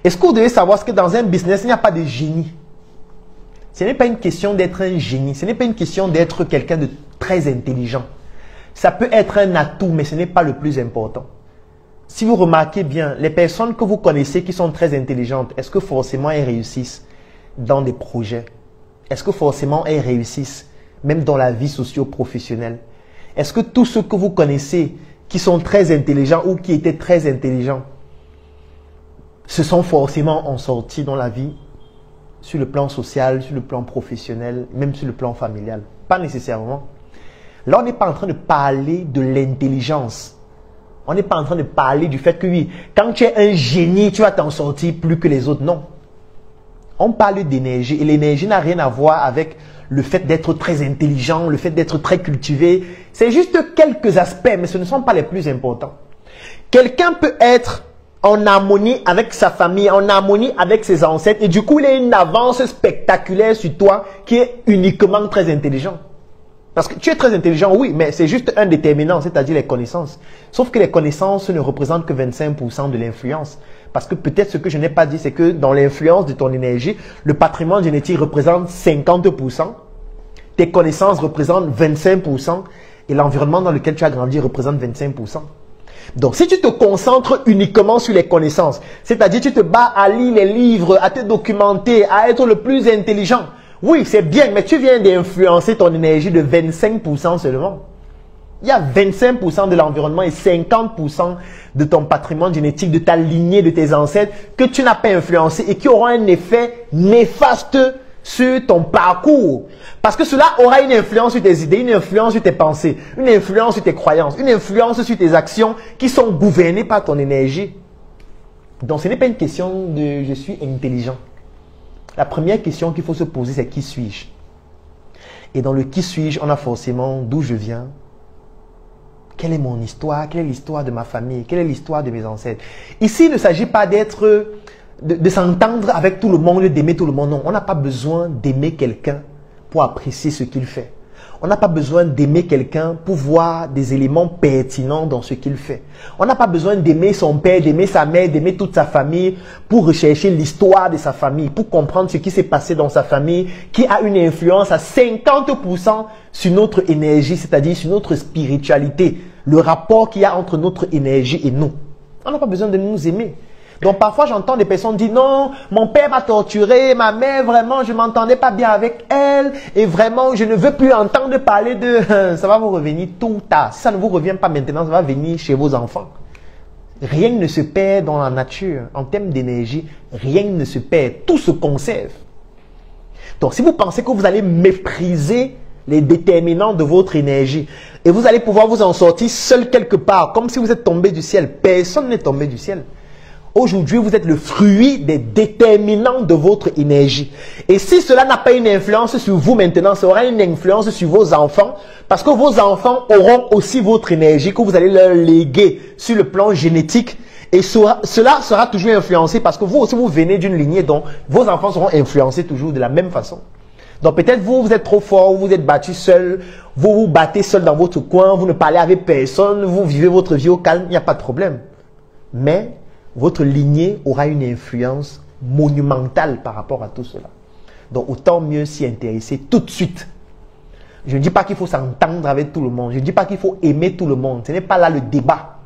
Est-ce que vous devez savoir que dans un business, il n'y a pas de génie? Ce n'est pas une question d'être un génie. Ce n'est pas une question d'être quelqu'un de très intelligent. Ça peut être un atout, mais ce n'est pas le plus important. Si vous remarquez bien, les personnes que vous connaissez qui sont très intelligentes, est-ce que forcément elles réussissent dans des projets? Est-ce que forcément elles réussissent même dans la vie socio-professionnelle? Est-ce que tous ceux que vous connaissez qui sont très intelligents ou qui étaient très intelligents se sont forcément en sortis dans la vie sur le plan social, sur le plan professionnel, même sur le plan familial? Pas nécessairement. Là, on n'est pas en train de parler de l'intelligence. On n'est pas en train de parler du fait que oui, quand tu es un génie, tu vas t'en sortir plus que les autres. Non. On parle d'énergie et l'énergie n'a rien à voir avec le fait d'être très intelligent, le fait d'être très cultivé. C'est juste quelques aspects, mais ce ne sont pas les plus importants. Quelqu'un peut être en harmonie avec sa famille, en harmonie avec ses ancêtres et du coup, il a une avance spectaculaire sur toi qui est uniquement très intelligent. Parce que tu es très intelligent, oui, mais c'est juste un déterminant, c'est-à-dire les connaissances. Sauf que les connaissances ne représentent que 25% de l'influence. Parce que peut-être ce que je n'ai pas dit, c'est que dans l'influence de ton énergie, le patrimoine génétique représente 50%, tes connaissances représentent 25% et l'environnement dans lequel tu as grandi représente 25%. Donc, si tu te concentres uniquement sur les connaissances, c'est-à-dire tu te bats à lire les livres, à te documenter, à être le plus intelligent, oui, c'est bien, mais tu viens d'influencer ton énergie de 25% seulement. Il y a 25% de l'environnement et 50% de ton patrimoine génétique, de ta lignée, de tes ancêtres que tu n'as pas influencé et qui aura un effet néfaste sur ton parcours. Parce que cela aura une influence sur tes idées, une influence sur tes pensées, une influence sur tes croyances, une influence sur tes actions qui sont gouvernées par ton énergie. Donc ce n'est pas une question de « je suis intelligent ». La première question qu'il faut se poser, c'est qui suis-je? Et dans le qui suis-je, on a forcément d'où je viens, quelle est mon histoire, quelle est l'histoire de ma famille, quelle est l'histoire de mes ancêtres. Ici, il ne s'agit pas d'être, de s'entendre avec tout le monde, d'aimer tout le monde. Non, on n'a pas besoin d'aimer quelqu'un pour apprécier ce qu'il fait. On n'a pas besoin d'aimer quelqu'un pour voir des éléments pertinents dans ce qu'il fait. On n'a pas besoin d'aimer son père, d'aimer sa mère, d'aimer toute sa famille pour rechercher l'histoire de sa famille, pour comprendre ce qui s'est passé dans sa famille, qui a une influence à 50% sur notre énergie, c'est-à-dire sur notre spiritualité, le rapport qu'il y a entre notre énergie et nous. On n'a pas besoin de nous aimer. Donc parfois j'entends des personnes dire non, mon père m'a torturé, ma mère vraiment je m'entendais pas bien avec elle et vraiment je ne veux plus entendre parler de... Ça va vous revenir tôt ou tard. Si ça ne vous revient pas maintenant, ça va venir chez vos enfants. Rien ne se perd dans la nature. En termes d'énergie, rien ne se perd. Tout se conserve. Donc si vous pensez que vous allez mépriser les déterminants de votre énergie et vous allez pouvoir vous en sortir seul quelque part, comme si vous êtes tombé du ciel, personne n'est tombé du ciel. Aujourd'hui, vous êtes le fruit des déterminants de votre énergie. Et si cela n'a pas une influence sur vous maintenant, ça aura une influence sur vos enfants. Parce que vos enfants auront aussi votre énergie que vous allez leur léguer sur le plan génétique. Et cela sera toujours influencé parce que vous aussi, vous venez d'une lignée dont vos enfants seront influencés toujours de la même façon. Donc peut-être vous êtes trop fort, vous êtes battu seul, vous vous battez seul dans votre coin, vous ne parlez avec personne, vous vivez votre vie au calme, il n'y a pas de problème. Mais votre lignée aura une influence monumentale par rapport à tout cela. Donc autant mieux s'y intéresser tout de suite. Je ne dis pas qu'il faut s'entendre avec tout le monde. Je ne dis pas qu'il faut aimer tout le monde. Ce n'est pas là le débat.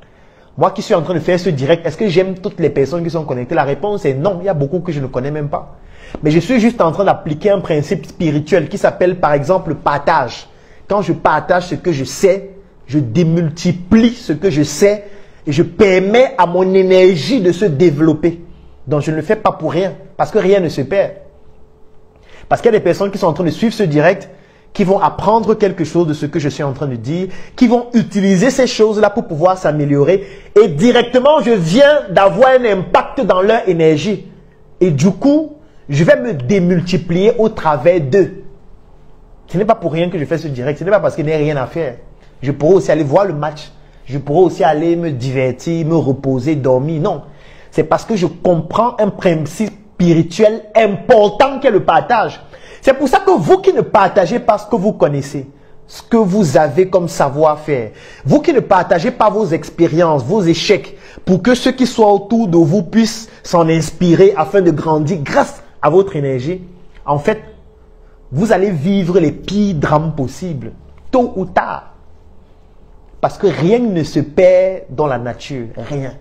Moi qui suis en train de faire ce direct, est-ce que j'aime toutes les personnes qui sont connectées? La réponse est non. Il y a beaucoup que je ne connais même pas. Mais je suis juste en train d'appliquer un principe spirituel qui s'appelle par exemple le partage. Quand je partage ce que je sais, je démultiplie ce que je sais et je permets à mon énergie de se développer. Donc je ne le fais pas pour rien, parce que rien ne se perd. Parce qu'il y a des personnes qui sont en train de suivre ce direct, qui vont apprendre quelque chose de ce que je suis en train de dire, qui vont utiliser ces choses-là pour pouvoir s'améliorer. Et directement, je viens d'avoir un impact dans leur énergie. Et du coup, je vais me démultiplier au travers d'eux. Ce n'est pas pour rien que je fais ce direct. Ce n'est pas parce qu'il n'y a rien à faire. Je pourrais aussi aller voir le match. Je pourrais aussi aller me divertir, me reposer, dormir. Non. C'est parce que je comprends un principe spirituel important qu'est le partage. C'est pour ça que vous qui ne partagez pas ce que vous connaissez, ce que vous avez comme savoir-faire. Vous qui ne partagez pas vos expériences, vos échecs, pour que ceux qui sont autour de vous puissent s'en inspirer afin de grandir grâce à votre énergie, en fait, vous allez vivre les pires drames possibles, tôt ou tard. Parce que rien ne se perd dans la nature, rien.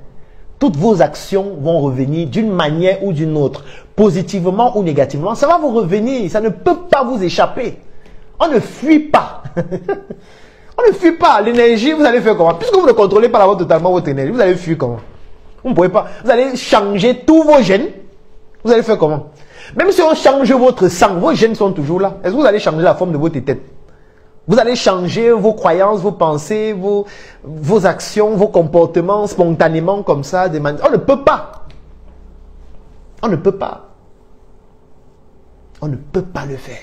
Toutes vos actions vont revenir d'une manière ou d'une autre, positivement ou négativement. Ça va vous revenir, ça ne peut pas vous échapper. On ne fuit pas. On ne fuit pas. L'énergie, vous allez faire comment? Puisque vous ne contrôlez pas totalement votre énergie, vous allez fuir comment? Vous ne pouvez pas. Vous allez changer tous vos gènes. Vous allez faire comment? Même si on change votre sang, vos gènes sont toujours là. Est-ce que vous allez changer la forme de votre tête? Vous allez changer vos croyances, vos pensées, vos actions, vos comportements spontanément comme ça. On ne peut pas. On ne peut pas. On ne peut pas le faire.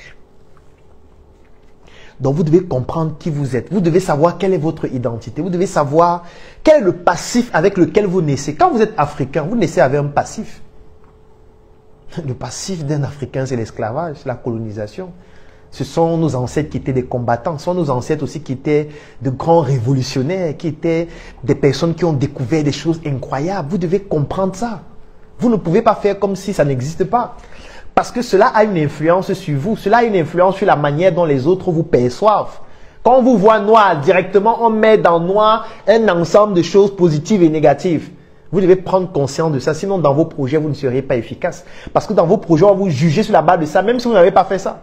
Donc vous devez comprendre qui vous êtes. Vous devez savoir quelle est votre identité. Vous devez savoir quel est le passif avec lequel vous naissez. Quand vous êtes africain, vous naissez avec un passif. Le passif d'un Africain, c'est l'esclavage, la colonisation. Ce sont nos ancêtres qui étaient des combattants. Ce sont nos ancêtres aussi qui étaient de grands révolutionnaires, qui étaient des personnes qui ont découvert des choses incroyables. Vous devez comprendre ça. Vous ne pouvez pas faire comme si ça n'existe pas. Parce que cela a une influence sur vous. Cela a une influence sur la manière dont les autres vous perçoivent. Quand on vous voit noir, directement, on met dans noir un ensemble de choses positives et négatives. Vous devez prendre conscience de ça. Sinon, dans vos projets, vous ne seriez pas efficace. Parce que dans vos projets, on va vous juger sur la base de ça, même si vous n'avez pas fait ça.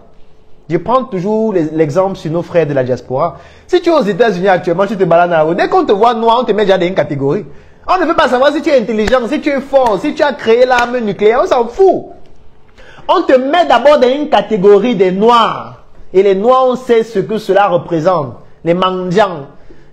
Je prends toujours l'exemple sur nos frères de la diaspora. Si tu es aux États-Unis actuellement, tu te balades dans la rue, dès qu'on te voit noir, on te met déjà dans une catégorie. On ne veut pas savoir si tu es intelligent, si tu es fort, si tu as créé l'arme nucléaire, on s'en fout. On te met d'abord dans une catégorie des noirs. Et les noirs, on sait ce que cela représente. Les mendiants,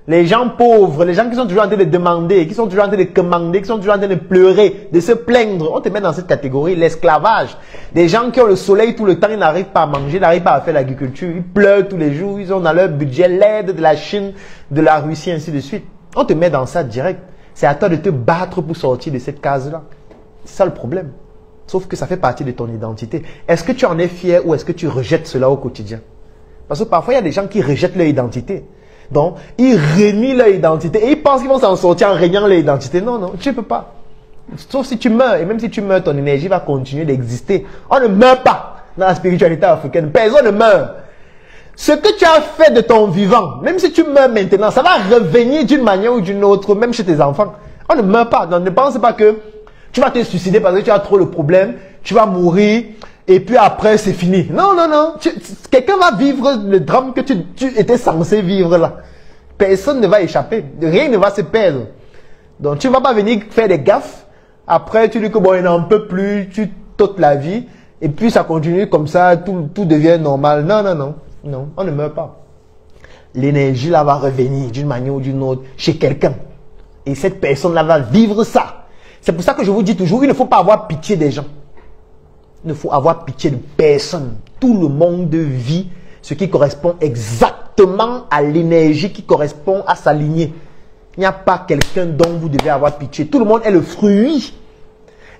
les gens pauvres, les gens qui sont toujours en train de demander, qui sont toujours en train de commander, qui sont toujours en train de pleurer, de se plaindre. On te met dans cette catégorie, l'esclavage. Des gens qui ont le soleil tout le temps, ils n'arrivent pas à manger, ils n'arrivent pas à faire l'agriculture. Ils pleurent tous les jours, ils ont dans leur budget l'aide de la Chine, de la Russie, ainsi de suite. On te met dans ça direct. C'est à toi de te battre pour sortir de cette case-là. C'est ça le problème. Sauf que ça fait partie de ton identité. Est-ce que tu en es fier ou est-ce que tu rejettes cela au quotidien? Parce que parfois, il y a des gens qui rejettent leur identité. Donc, ils renient leur identité et ils pensent qu'ils vont s'en sortir en régnant leur identité. Non, non, tu ne peux pas. Sauf si tu meurs. Et même si tu meurs, ton énergie va continuer d'exister. On ne meurt pas dans la spiritualité africaine. Personne ne meurt. Ce que tu as fait de ton vivant, même si tu meurs maintenant, ça va revenir d'une manière ou d'une autre, même chez tes enfants. On ne meurt pas. Donc, ne pense pas que tu vas te suicider parce que tu as trop de problèmes. Tu vas mourir. Et puis après, c'est fini. Non, non, non. Quelqu'un va vivre le drame que tu étais censé vivre là. Personne ne va échapper. Rien ne va se perdre. Donc, tu ne vas pas venir faire des gaffes. Après, tu dis que bon, il n'en peut plus. Tu t'ôtes la vie. Et puis, ça continue comme ça. Tout devient normal. Non, non, non. Non, on ne meurt pas. L'énergie là va revenir d'une manière ou d'une autre chez quelqu'un. Et cette personne là va vivre ça. C'est pour ça que je vous dis toujours, il ne faut pas avoir pitié des gens. Il ne faut avoir pitié de personne. Tout le monde vit ce qui correspond exactement à l'énergie qui correspond à sa lignée. Il n'y a pas quelqu'un dont vous devez avoir pitié. Tout le monde est le fruit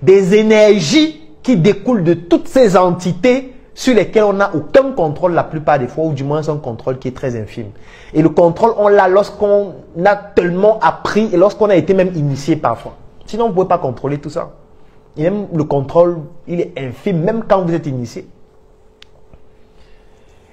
des énergies qui découlent de toutes ces entités sur lesquelles on n'a aucun contrôle la plupart des fois, ou du moins un contrôle qui est très infime. Et le contrôle, on l'a lorsqu'on a tellement appris et lorsqu'on a été même initié parfois. Sinon, vous ne pouvez pas contrôler tout ça. Et même le contrôle, il est infime, même quand vous êtes initié.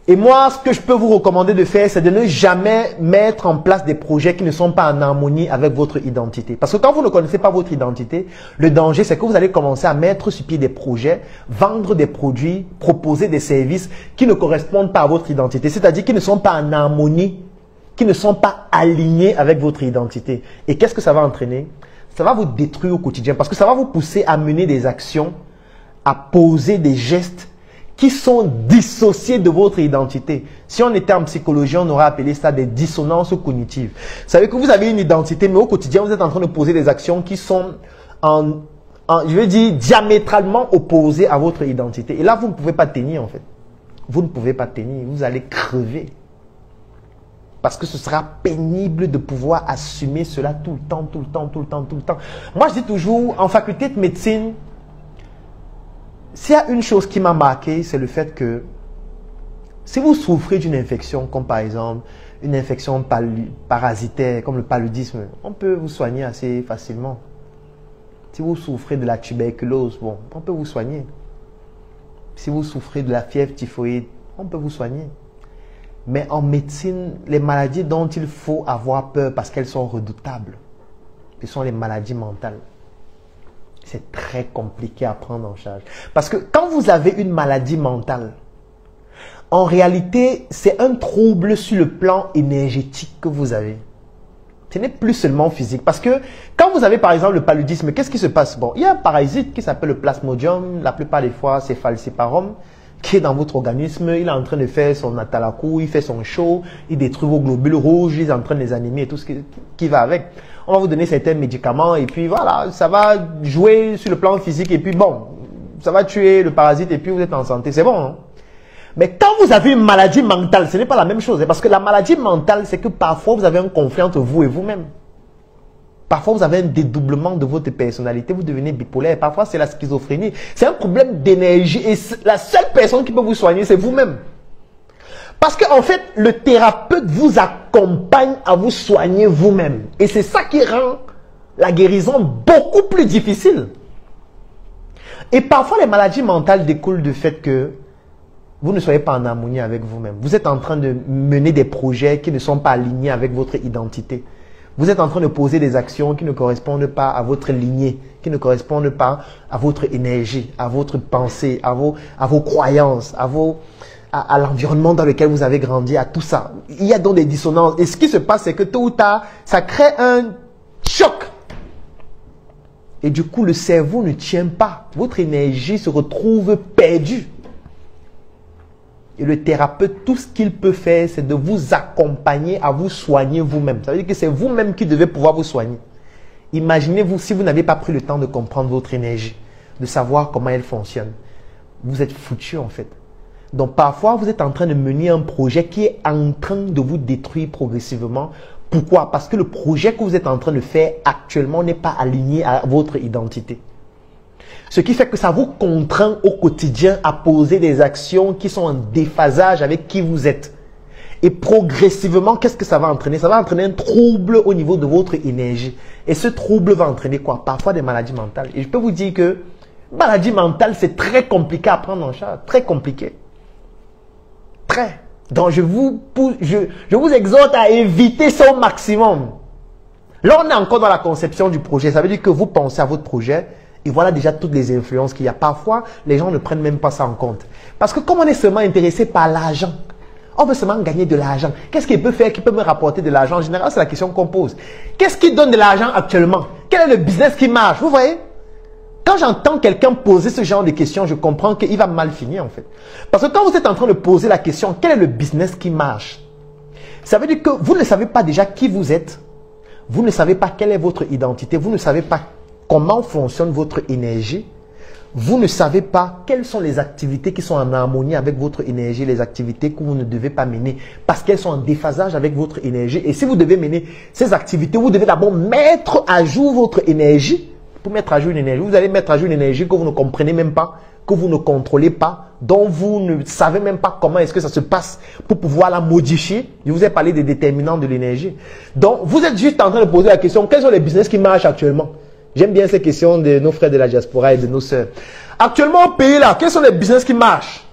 Et moi, ce que je peux vous recommander de faire, c'est de ne jamais mettre en place des projets qui ne sont pas en harmonie avec votre identité. Parce que quand vous ne connaissez pas votre identité, le danger, c'est que vous allez commencer à mettre sur pied des projets, vendre des produits, proposer des services qui ne correspondent pas à votre identité. C'est-à-dire qui ne sont pas en harmonie, qui ne sont pas alignés avec votre identité. Et qu'est-ce que ça va entraîner? Ça va vous détruire au quotidien parce que ça va vous pousser à mener des actions, à poser des gestes qui sont dissociés de votre identité. Si on était en psychologie, on aurait appelé ça des dissonances cognitives. Vous savez que vous avez une identité, mais au quotidien, vous êtes en train de poser des actions qui sont, je veux dire, diamétralement opposées à votre identité. Et là, vous ne pouvez pas tenir en fait. Vous ne pouvez pas tenir, vous allez crever. Parce que ce sera pénible de pouvoir assumer cela tout le temps, tout le temps, tout le temps, tout le temps. Moi, je dis toujours, en faculté de médecine, s'il y a une chose qui m'a marqué, c'est le fait que Si vous souffrez d'une infection, comme par exemple une infection parasitaire, comme le paludisme, on peut vous soigner assez facilement. Si vous souffrez de la tuberculose, bon, on peut vous soigner. Si vous souffrez de la fièvre typhoïde, on peut vous soigner. Mais en médecine, les maladies dont il faut avoir peur parce qu'elles sont redoutables, ce sont les maladies mentales. C'est très compliqué à prendre en charge. Parce que quand vous avez une maladie mentale, en réalité, c'est un trouble sur le plan énergétique que vous avez. Ce n'est plus seulement physique. Parce que quand vous avez par exemple le paludisme, qu'est-ce qui se passe? Bon, il y a un parasite qui s'appelle le plasmodium. La plupart des fois, c'est falciparum, qui est dans votre organisme. Il est en train de faire son atalakou, il fait son show, il détruit vos globules rouges, il est en train de les animer et tout ce qui va avec. On va vous donner certains médicaments et puis voilà, ça va jouer sur le plan physique et puis bon, ça va tuer le parasite et puis vous êtes en santé. C'est bon, hein? Mais quand vous avez une maladie mentale, ce n'est pas la même chose. Parce que la maladie mentale, c'est que parfois vous avez un conflit entre vous et vous-même. Parfois vous avez un dédoublement de votre personnalité, vous devenez bipolaire. Parfois c'est la schizophrénie. C'est un problème d'énergie et la seule personne qui peut vous soigner, c'est vous-même. Parce qu'en fait, le thérapeute vous accompagne à vous soigner vous-même. Et c'est ça qui rend la guérison beaucoup plus difficile. Et parfois les maladies mentales découlent du fait que vous ne soyez pas en harmonie avec vous-même. Vous êtes en train de mener des projets qui ne sont pas alignés avec votre identité. Vous êtes en train de poser des actions qui ne correspondent pas à votre lignée, qui ne correspondent pas à votre énergie, à votre pensée, à vos croyances, à l'environnement dans lequel vous avez grandi, à tout ça. Il y a donc des dissonances. Et ce qui se passe, c'est que tôt ou tard, ça crée un choc. Et du coup, le cerveau ne tient pas. Votre énergie se retrouve perdue. Et le thérapeute, tout ce qu'il peut faire, c'est de vous accompagner à vous soigner vous-même. Ça veut dire que c'est vous-même qui devez pouvoir vous soigner. Imaginez-vous si vous n'avez pas pris le temps de comprendre votre énergie, de savoir comment elle fonctionne. Vous êtes foutu en fait. Donc parfois, vous êtes en train de mener un projet qui est en train de vous détruire progressivement. Pourquoi? Parce que le projet que vous êtes en train de faire actuellement n'est pas aligné à votre identité. Ce qui fait que ça vous contraint au quotidien à poser des actions qui sont en déphasage avec qui vous êtes. Et progressivement, qu'est-ce que ça va entraîner? Ça va entraîner un trouble au niveau de votre énergie. Et ce trouble va entraîner quoi? Parfois des maladies mentales. Et je peux vous dire que maladie mentale, c'est très compliqué à prendre en charge. Très compliqué. Très. Donc je vous exhorte à éviter ça au maximum. Là, on est encore dans la conception du projet. Ça veut dire que vous pensez à votre projet. Et voilà déjà toutes les influences qu'il y a. Parfois, les gens ne prennent même pas ça en compte. Parce que comme on est seulement intéressé par l'argent, on veut seulement gagner de l'argent. Qu'est-ce qu'il peut faire qui peut me rapporter de l'argent? En général, c'est la question qu'on pose. Qu'est-ce qui donne de l'argent actuellement? Quel est le business qui marche? Vous voyez? Quand j'entends quelqu'un poser ce genre de questions, je comprends qu'il va mal finir en fait. Parce que quand vous êtes en train de poser la question, quel est le business qui marche? Ça veut dire que vous ne savez pas déjà qui vous êtes. Vous ne savez pas quelle est votre identité. Vous ne savez pas comment fonctionne votre énergie. Vous ne savez pas quelles sont les activités qui sont en harmonie avec votre énergie, les activités que vous ne devez pas mener parce qu'elles sont en déphasage avec votre énergie. Et si vous devez mener ces activités, vous devez d'abord mettre à jour votre énergie. Pour mettre à jour une énergie, vous allez mettre à jour une énergie que vous ne comprenez même pas, que vous ne contrôlez pas, dont vous ne savez même pas comment est-ce que ça se passe pour pouvoir la modifier. Je vous ai parlé des déterminants de l'énergie. Donc, vous êtes juste en train de poser la question, quels sont les business qui marchent actuellement? J'aime bien ces questions de nos frères de la diaspora et de nos sœurs. Actuellement au pays là, quels sont les business qui marchent?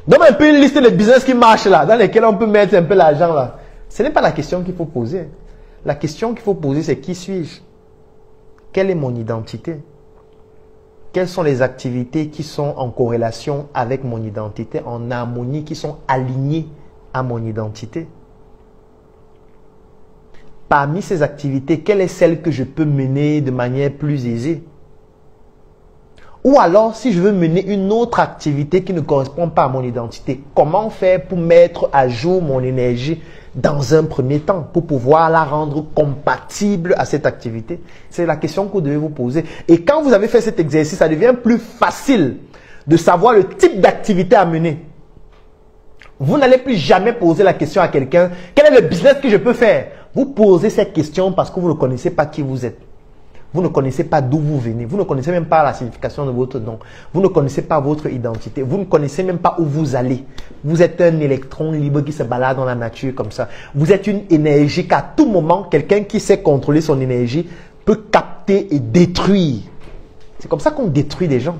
Donne-moi un peu une liste des business qui marchent là, dans lesquels on peut mettre un peu l'argent là. Ce n'est pas la question qu'il faut poser. La question qu'il faut poser, c'est qui suis-je? Quelle est mon identité? Quelles sont les activités qui sont en corrélation avec mon identité, en harmonie, qui sont alignées à mon identité? Parmi ces activités, quelle est celle que je peux mener de manière plus aisée? Ou alors, si je veux mener une autre activité qui ne correspond pas à mon identité, comment faire pour mettre à jour mon énergie dans un premier temps, pour pouvoir la rendre compatible à cette activité? C'est la question que vous devez vous poser. Et quand vous avez fait cet exercice, ça devient plus facile de savoir le type d'activité à mener. Vous n'allez plus jamais poser la question à quelqu'un, quel est le business que je peux faire? Vous posez cette question parce que vous ne connaissez pas qui vous êtes. Vous ne connaissez pas d'où vous venez. Vous ne connaissez même pas la signification de votre nom. Vous ne connaissez pas votre identité. Vous ne connaissez même pas où vous allez. Vous êtes un électron libre qui se balade dans la nature comme ça. Vous êtes une énergie qu'à tout moment, quelqu'un qui sait contrôler son énergie peut capter et détruire. C'est comme ça qu'on détruit des gens.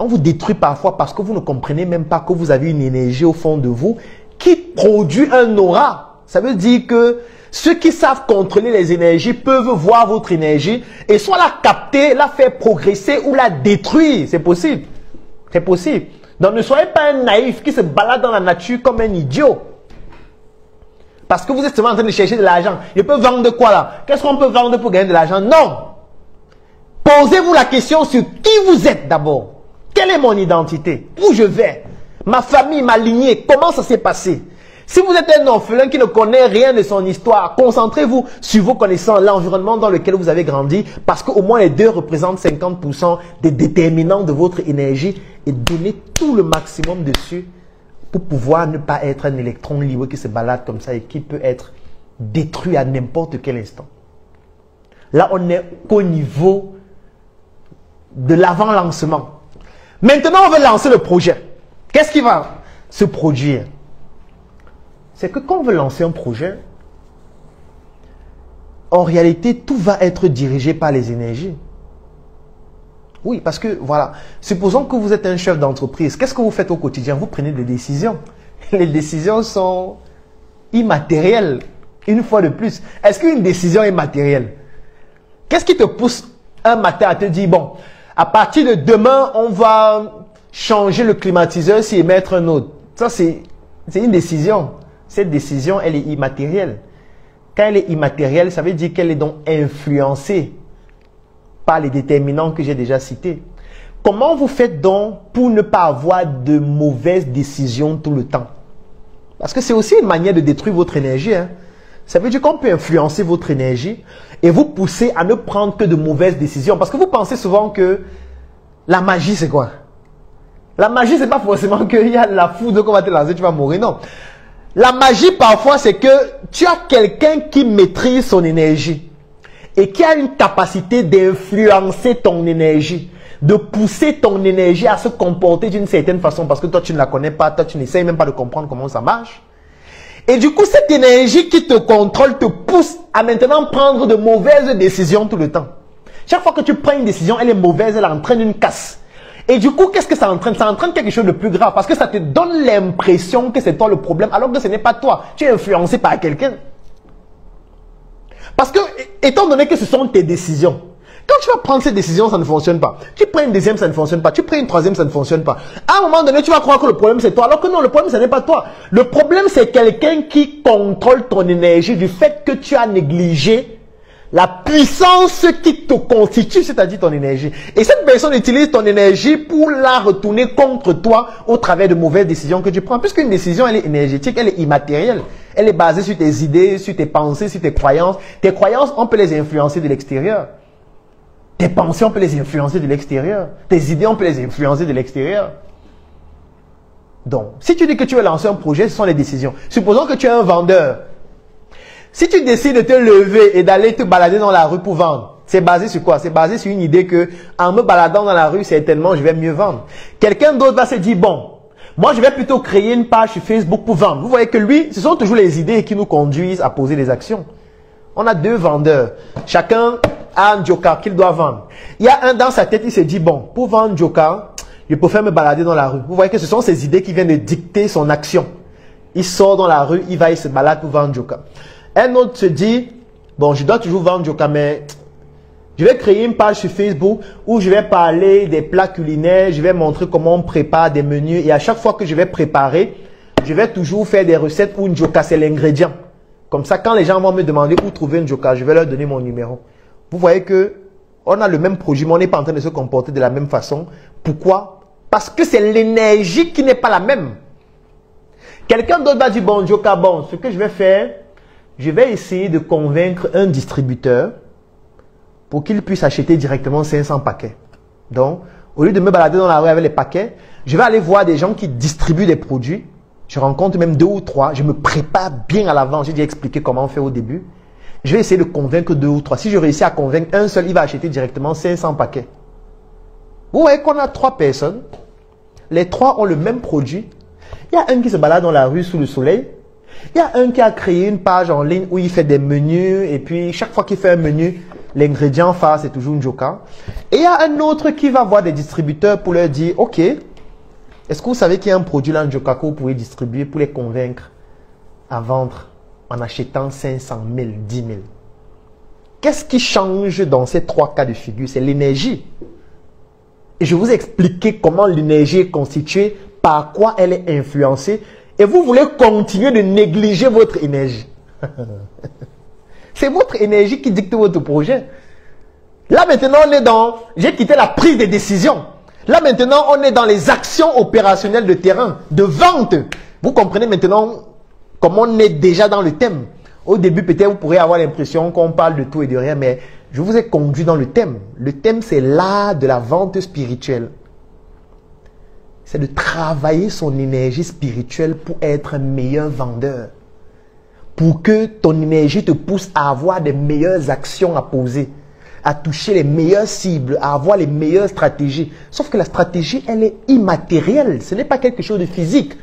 On vous détruit parfois parce que vous ne comprenez même pas que vous avez une énergie au fond de vous qui produit un aura. Ça veut dire que ceux qui savent contrôler les énergies peuvent voir votre énergie et soit la capter, la faire progresser ou la détruire. C'est possible. C'est possible. Donc ne soyez pas un naïf qui se balade dans la nature comme un idiot. Parce que vous êtes seulement en train de chercher de l'argent. Je peux vendre de quoi là? Qu'est-ce qu'on peut vendre pour gagner de l'argent? Non. Posez-vous la question sur qui vous êtes d'abord. Quelle est mon identité? Où je vais? Ma famille, ma lignée, comment ça s'est passé? Si vous êtes un orphelin qui ne connaît rien de son histoire, concentrez-vous sur vos connaissances, l'environnement dans lequel vous avez grandi, parce qu'au moins les deux représentent 50% des déterminants de votre énergie et donnez tout le maximum dessus pour pouvoir ne pas être un électron libre qui se balade comme ça et qui peut être détruit à n'importe quel instant. Là, on n'est qu'au niveau de l'avant-lancement. Maintenant, on veut lancer le projet. Qu'est-ce qui va se produire? C'est que quand on veut lancer un projet, en réalité, tout va être dirigé par les énergies. Oui, parce que, voilà, supposons que vous êtes un chef d'entreprise. Qu'est-ce que vous faites au quotidien? Vous prenez des décisions. Les décisions sont immatérielles, une fois de plus. Est-ce qu'une décision est matérielle? Qu'est-ce qui te pousse un matin à te dire, bon, à partir de demain, on va changer le climatiseur et mettre un autre? Ça, c'est une décision. Cette décision, elle est immatérielle. Quand elle est immatérielle, ça veut dire qu'elle est donc influencée par les déterminants que j'ai déjà cités. Comment vous faites donc pour ne pas avoir de mauvaises décisions tout le temps? Parce que c'est aussi une manière de détruire votre énergie. Hein. Ça veut dire qu'on peut influencer votre énergie et vous pousser à ne prendre que de mauvaises décisions. Parce que vous pensez souvent que la magie, c'est quoi? La magie, c'est pas forcément qu'il y a la foudre qu'on va te lancer, tu vas mourir. Non. La magie, parfois, c'est que tu as quelqu'un qui maîtrise son énergie et qui a une capacité d'influencer ton énergie, de pousser ton énergie à se comporter d'une certaine façon parce que toi, tu ne la connais pas, toi, tu n'essayes même pas de comprendre comment ça marche. Et du coup, cette énergie qui te contrôle te pousse à maintenant prendre de mauvaises décisions tout le temps. Chaque fois que tu prends une décision, elle est mauvaise, elle entraîne une casse. Et du coup, qu'est-ce que ça entraîne? Ça entraîne quelque chose de plus grave parce que ça te donne l'impression que c'est toi le problème alors que ce n'est pas toi. Tu es influencé par quelqu'un. Parce que, étant donné que ce sont tes décisions, quand tu vas prendre cette décision, ça ne fonctionne pas. Tu prends une deuxième, ça ne fonctionne pas. Tu prends une troisième, ça ne fonctionne pas. À un moment donné, tu vas croire que le problème c'est toi alors que non, le problème ce n'est pas toi. Le problème c'est quelqu'un qui contrôle ton énergie du fait que tu as négligé la puissance qui te constitue, c'est-à-dire ton énergie. Et cette personne utilise ton énergie pour la retourner contre toi au travers de mauvaises décisions que tu prends. Puisqu'une décision, elle est énergétique, elle est immatérielle. Elle est basée sur tes idées, sur tes pensées, sur tes croyances. Tes croyances, on peut les influencer de l'extérieur. Tes pensées, on peut les influencer de l'extérieur. Tes idées, on peut les influencer de l'extérieur. Donc, si tu dis que tu veux lancer un projet, ce sont les décisions. Supposons que tu es un vendeur. Si tu décides de te lever et d'aller te balader dans la rue pour vendre, c'est basé sur quoi? C'est basé sur une idée que en me baladant dans la rue, certainement, je vais mieux vendre. Quelqu'un d'autre va se dire, bon, moi, je vais plutôt créer une page sur Facebook pour vendre. Vous voyez que lui, ce sont toujours les idées qui nous conduisent à poser des actions. On a deux vendeurs. Chacun a un joker qu'il doit vendre. Il y a un dans sa tête, il se dit, bon, pour vendre joker, je préfère me balader dans la rue. Vous voyez que ce sont ces idées qui viennent de dicter son action. Il sort dans la rue, il va, il se balade pour vendre joker. Un autre se dit, bon, je dois toujours vendre joker, mais je vais créer une page sur Facebook où je vais parler des plats culinaires, je vais montrer comment on prépare des menus et à chaque fois que je vais préparer, je vais toujours faire des recettes où une joker, c'est l'ingrédient. Comme ça, quand les gens vont me demander où trouver une joker, je vais leur donner mon numéro. Vous voyez que on a le même projet, mais on n'est pas en train de se comporter de la même façon. Pourquoi? Parce que c'est l'énergie qui n'est pas la même. Quelqu'un d'autre va dire, bon, joker, bon, ce que je vais faire, je vais essayer de convaincre un distributeur pour qu'il puisse acheter directement 500 paquets. Donc, au lieu de me balader dans la rue avec les paquets, je vais aller voir des gens qui distribuent des produits. Je rencontre même 2 ou 3. Je me prépare bien à l'avance. J'ai déjà expliqué comment on fait au début. Je vais essayer de convaincre 2 ou 3. Si je réussis à convaincre un seul, il va acheter directement 500 paquets. Vous voyez qu'on a 3 personnes. Les 3 ont le même produit. Il y a un qui se balade dans la rue sous le soleil. Il y a un qui a créé une page en ligne où il fait des menus. Et puis, chaque fois qu'il fait un menu, l'ingrédient phare, c'est toujours une Njoka. Et il y a un autre qui va voir des distributeurs pour leur dire, OK, est-ce que vous savez qu'il y a un produit là, Njoka, que vous pouvez distribuer pour les convaincre à vendre en achetant 500 000, 10 000. Qu'est-ce qui change dans ces 3 cas de figure? C'est l'énergie. Et je vous ai expliqué comment l'énergie est constituée, par quoi elle est influencée. Et vous voulez continuer de négliger votre énergie. C'est votre énergie qui dicte votre projet. Là maintenant, on est dans... J'ai quitté la prise de décision. Là maintenant, on est dans les actions opérationnelles de terrain, de vente. Vous comprenez maintenant comment on est déjà dans le thème. Au début, peut-être vous pourrez avoir l'impression qu'on parle de tout et de rien, mais je vous ai conduit dans le thème. Le thème, c'est l'art de la vente spirituelle. C'est de travailler son énergie spirituelle pour être un meilleur vendeur. Pour que ton énergie te pousse à avoir des meilleures actions à poser, à toucher les meilleures cibles, à avoir les meilleures stratégies. Sauf que la stratégie, elle est immatérielle. Ce n'est pas quelque chose de physique.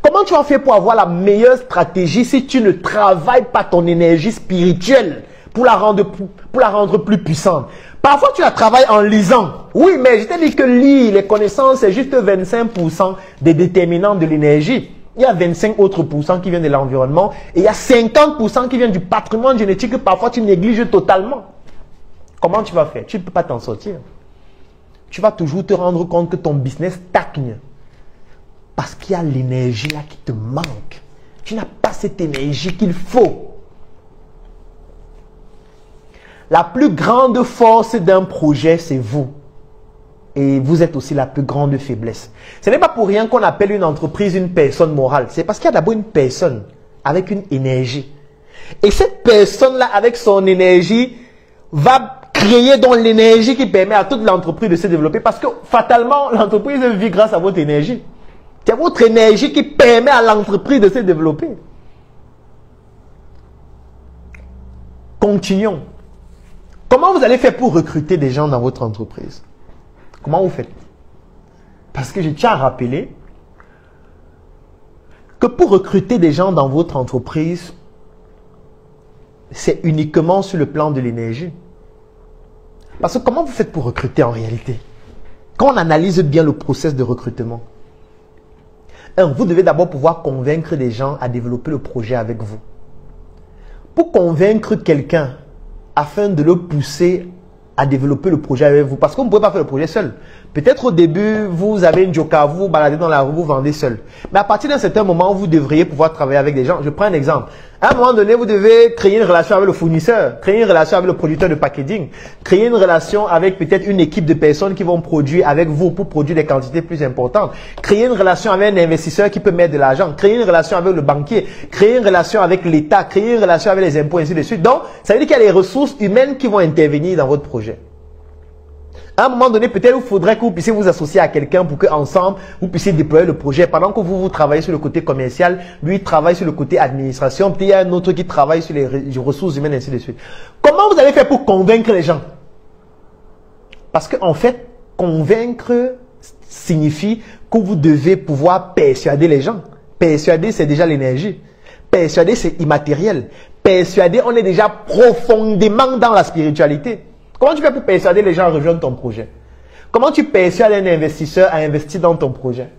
Comment tu vas faire pour avoir la meilleure stratégie si tu ne travailles pas ton énergie spirituelle pour la rendre plus puissante? Parfois, tu la travailles en lisant. Oui, mais je t'ai dit que lire, les connaissances, c'est juste 25% des déterminants de l'énergie. Il y a 25 autres pourcents qui viennent de l'environnement et il y a 50% qui viennent du patrimoine génétique que parfois tu négliges totalement. Comment tu vas faire? Tu ne peux pas t'en sortir. Tu vas toujours te rendre compte que ton business stagne. Parce qu'il y a l'énergie là qui te manque. Tu n'as pas cette énergie qu'il faut. La plus grande force d'un projet, c'est vous. Et vous êtes aussi la plus grande faiblesse. Ce n'est pas pour rien qu'on appelle une entreprise une personne morale. C'est parce qu'il y a d'abord une personne avec une énergie. Et cette personne-là, avec son énergie, va créer donc l'énergie qui permet à toute l'entreprise de se développer. Parce que fatalement, l'entreprise vit grâce à votre énergie. C'est votre énergie qui permet à l'entreprise de se développer. Continuons. Comment vous allez faire pour recruter des gens dans votre entreprise? Comment vous faites? Parce que je tiens à rappeler que pour recruter des gens dans votre entreprise, c'est uniquement sur le plan de l'énergie. Parce que comment vous faites pour recruter en réalité? Quand on analyse bien le processus de recrutement, vous devez d'abord pouvoir convaincre des gens à développer le projet avec vous. Pour convaincre quelqu'un, afin de le pousser à développer le projet avec vous. Parce que vous ne pouvez pas faire le projet seul. Peut-être au début, vous avez une Njoka, vous vous baladez dans la rue, vous vendez seul. Mais à partir d'un certain moment, vous devriez pouvoir travailler avec des gens. Je prends un exemple. À un moment donné, vous devez créer une relation avec le fournisseur, créer une relation avec le producteur de packaging, créer une relation avec peut-être une équipe de personnes qui vont produire avec vous pour produire des quantités plus importantes, créer une relation avec un investisseur qui peut mettre de l'argent, créer une relation avec le banquier, créer une relation avec l'État, créer une relation avec les impôts, ainsi de suite. Donc, ça veut dire qu'il y a les ressources humaines qui vont intervenir dans votre projet. À un moment donné, peut-être il faudrait que vous puissiez vous associer à quelqu'un pour qu'ensemble, vous puissiez déployer le projet. Pendant que vous travaillez sur le côté commercial, lui travaille sur le côté administration, peut-être il y a un autre qui travaille sur les ressources humaines, ainsi de suite. Comment vous allez faire pour convaincre les gens? Parce qu'en fait, convaincre signifie que vous devez pouvoir persuader les gens. Persuader, c'est déjà l'énergie. Persuader, c'est immatériel. Persuader, on est déjà profondément dans la spiritualité. Comment tu fais pour persuader les gens à rejoindre ton projet? Comment tu persuades un investisseur à investir dans ton projet?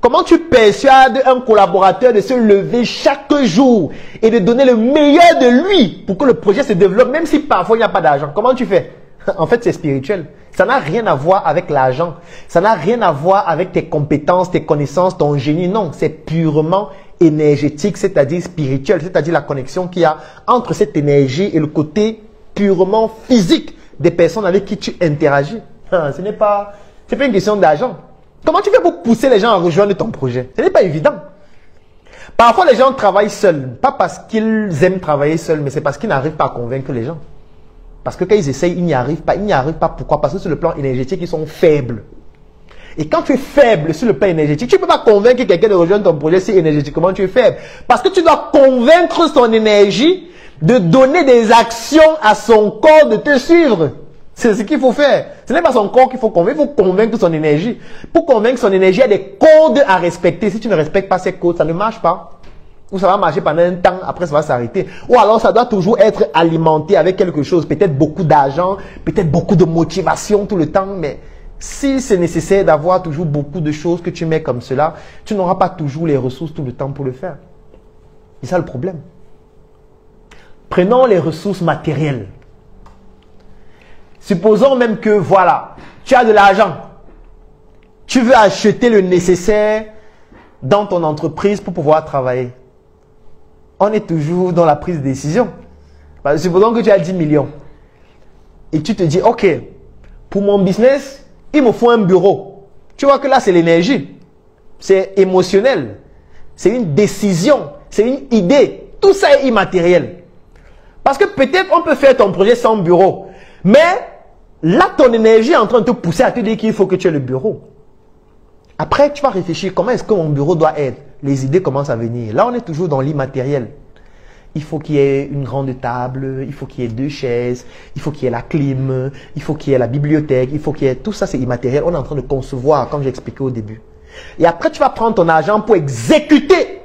Comment tu persuades un collaborateur de se lever chaque jour et de donner le meilleur de lui pour que le projet se développe, même si parfois il n'y a pas d'argent? Comment tu fais? En fait, c'est spirituel. Ça n'a rien à voir avec l'argent. Ça n'a rien à voir avec tes compétences, tes connaissances, ton génie. Non, c'est purement énergétique, c'est-à-dire spirituel, c'est-à-dire la connexion qu'il y a entre cette énergie et le côté purement physique des personnes avec qui tu interagis. Ce n'est pas une question d'argent. Comment tu fais pour pousser les gens à rejoindre ton projet? Ce n'est pas évident. Parfois, les gens travaillent seuls. Pas parce qu'ils aiment travailler seuls, mais c'est parce qu'ils n'arrivent pas à convaincre les gens. Parce que quand ils essayent, ils n'y arrivent pas. Ils n'y arrivent pas. Pourquoi? Parce que sur le plan énergétique, ils sont faibles. Et quand tu es faible sur le plan énergétique, tu ne peux pas convaincre quelqu'un de rejoindre ton projet si énergétiquement tu es faible. Parce que tu dois convaincre son énergie de donner des actions à son corps de te suivre. C'est ce qu'il faut faire. Ce n'est pas son corps qu'il faut convaincre, il faut convaincre son énergie. Pour convaincre son énergie, il y a des codes à respecter. Si tu ne respectes pas ces codes, ça ne marche pas. Ou ça va marcher pendant un temps, après ça va s'arrêter. Ou alors ça doit toujours être alimenté avec quelque chose. Peut-être beaucoup d'argent, peut-être beaucoup de motivation tout le temps. Mais si c'est nécessaire d'avoir toujours beaucoup de choses que tu mets comme cela, tu n'auras pas toujours les ressources tout le temps pour le faire. C'est ça le problème. Prenons les ressources matérielles. Supposons même que, voilà, tu as de l'argent. Tu veux acheter le nécessaire dans ton entreprise pour pouvoir travailler. On est toujours dans la prise de décision. Supposons que tu as 10 millions. Et tu te dis, ok, pour mon business, il me faut un bureau. Tu vois que là, c'est l'énergie. C'est émotionnel. C'est une décision. C'est une idée. Tout ça est immatériel. Parce que peut-être on peut faire ton projet sans bureau. Mais là, ton énergie est en train de te pousser à te dire qu'il faut que tu aies le bureau. Après, tu vas réfléchir, comment est-ce que mon bureau doit être? Les idées commencent à venir. Là, on est toujours dans l'immatériel. Il faut qu'il y ait une grande table, il faut qu'il y ait 2 chaises, il faut qu'il y ait la clim, il faut qu'il y ait la bibliothèque, il faut qu'il y ait... Tout ça, c'est immatériel. On est en train de concevoir, comme j'ai expliqué au début. Et après, tu vas prendre ton argent pour exécuter.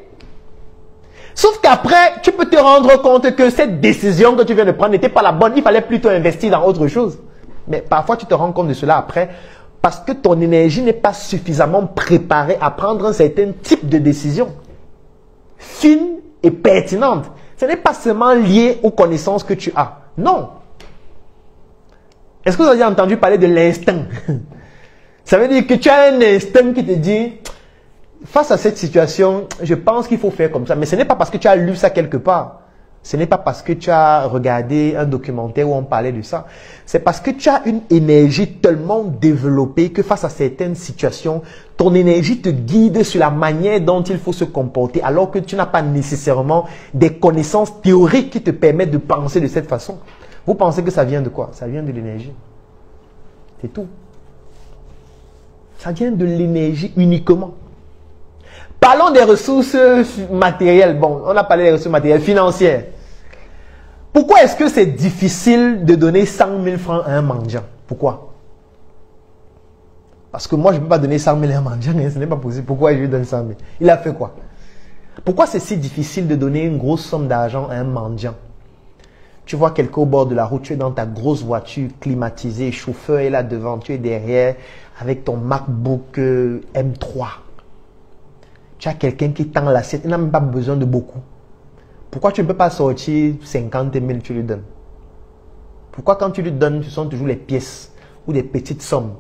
Sauf qu'après, tu peux te rendre compte que cette décision que tu viens de prendre n'était pas la bonne. Il fallait plutôt investir dans autre chose. Mais parfois, tu te rends compte de cela après parce que ton énergie n'est pas suffisamment préparée à prendre un certain type de décision fine et pertinente. Ce n'est pas seulement lié aux connaissances que tu as. Non. Est-ce que vous avez entendu parler de l'instinct? Ça veut dire que tu as un instinct qui te dit, face à cette situation, je pense qu'il faut faire comme ça. Mais ce n'est pas parce que tu as lu ça quelque part. Ce n'est pas parce que tu as regardé un documentaire où on parlait de ça. C'est parce que tu as une énergie tellement développée que face à certaines situations, ton énergie te guide sur la manière dont il faut se comporter alors que tu n'as pas nécessairement des connaissances théoriques qui te permettent de penser de cette façon. Vous pensez que ça vient de quoi? Ça vient de l'énergie. C'est tout. Ça vient de l'énergie uniquement. Parlons des ressources matérielles. Bon, on a parlé des ressources matérielles financières. Pourquoi est-ce que c'est difficile de donner 100 000 francs à un mendiant? Pourquoi? Parce que moi, je ne peux pas donner 100 000 à un mendiant. Ce n'est pas possible. Pourquoi je lui donne 100 000? Il a fait quoi? Pourquoi c'est si difficile de donner une grosse somme d'argent à un mendiant? Tu vois quelqu'un au bord de la route, tu es dans ta grosse voiture climatisée, chauffeur est là devant, tu es derrière avec ton MacBook M3. Tu as quelqu'un qui tend l'assiette, il n'a même pas besoin de beaucoup. Pourquoi tu ne peux pas sortir 50 000, tu lui donnes? Pourquoi quand tu lui donnes, ce sont toujours les pièces ou des petites sommes?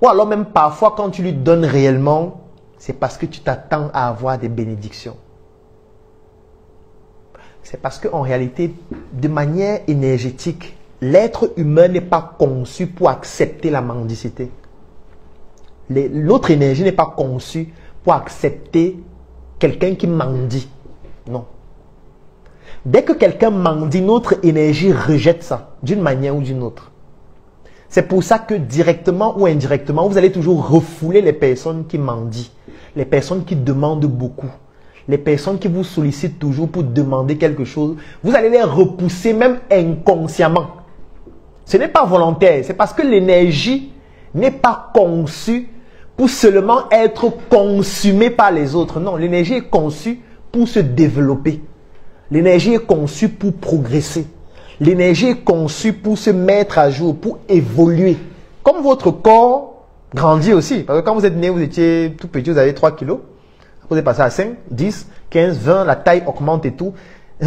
Ou alors même parfois quand tu lui donnes réellement, c'est parce que tu t'attends à avoir des bénédictions. C'est parce qu'en réalité, de manière énergétique, l'être humain n'est pas conçu pour accepter la mendicité. L'autre énergie n'est pas conçue pour accepter quelqu'un qui mendie. Non. Dès que quelqu'un mendie, notre énergie rejette ça, d'une manière ou d'une autre. C'est pour ça que directement ou indirectement, vous allez toujours refouler les personnes qui mendient, les personnes qui demandent beaucoup, les personnes qui vous sollicitent toujours pour demander quelque chose. Vous allez les repousser même inconsciemment. Ce n'est pas volontaire, c'est parce que l'énergie n'est pas conçue pour seulement être consumée par les autres. Non, l'énergie est conçue pour se développer. L'énergie est conçue pour progresser. L'énergie est conçue pour se mettre à jour, pour évoluer. Comme votre corps grandit aussi. Parce que quand vous êtes né, vous étiez tout petit, vous avez 3 kilos. Vous êtes passé à 5, 10, 15, 20, la taille augmente et tout.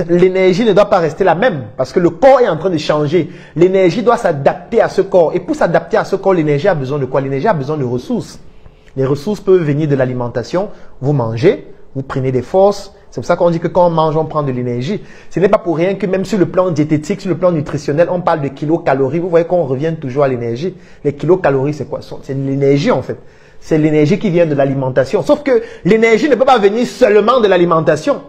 L'énergie ne doit pas rester la même parce que le corps est en train de changer. L'énergie doit s'adapter à ce corps. Et pour s'adapter à ce corps, l'énergie a besoin de quoi? L'énergie a besoin de ressources. Les ressources peuvent venir de l'alimentation. Vous mangez, vous prenez des forces. C'est pour ça qu'on dit que quand on mange, on prend de l'énergie. Ce n'est pas pour rien que même sur le plan diététique, sur le plan nutritionnel, on parle de kilocalories. Vous voyez qu'on revient toujours à l'énergie. Les kilocalories, c'est quoi? C'est l'énergie en fait. C'est l'énergie qui vient de l'alimentation. Sauf que l'énergie ne peut pas venir seulement de l'alimentation.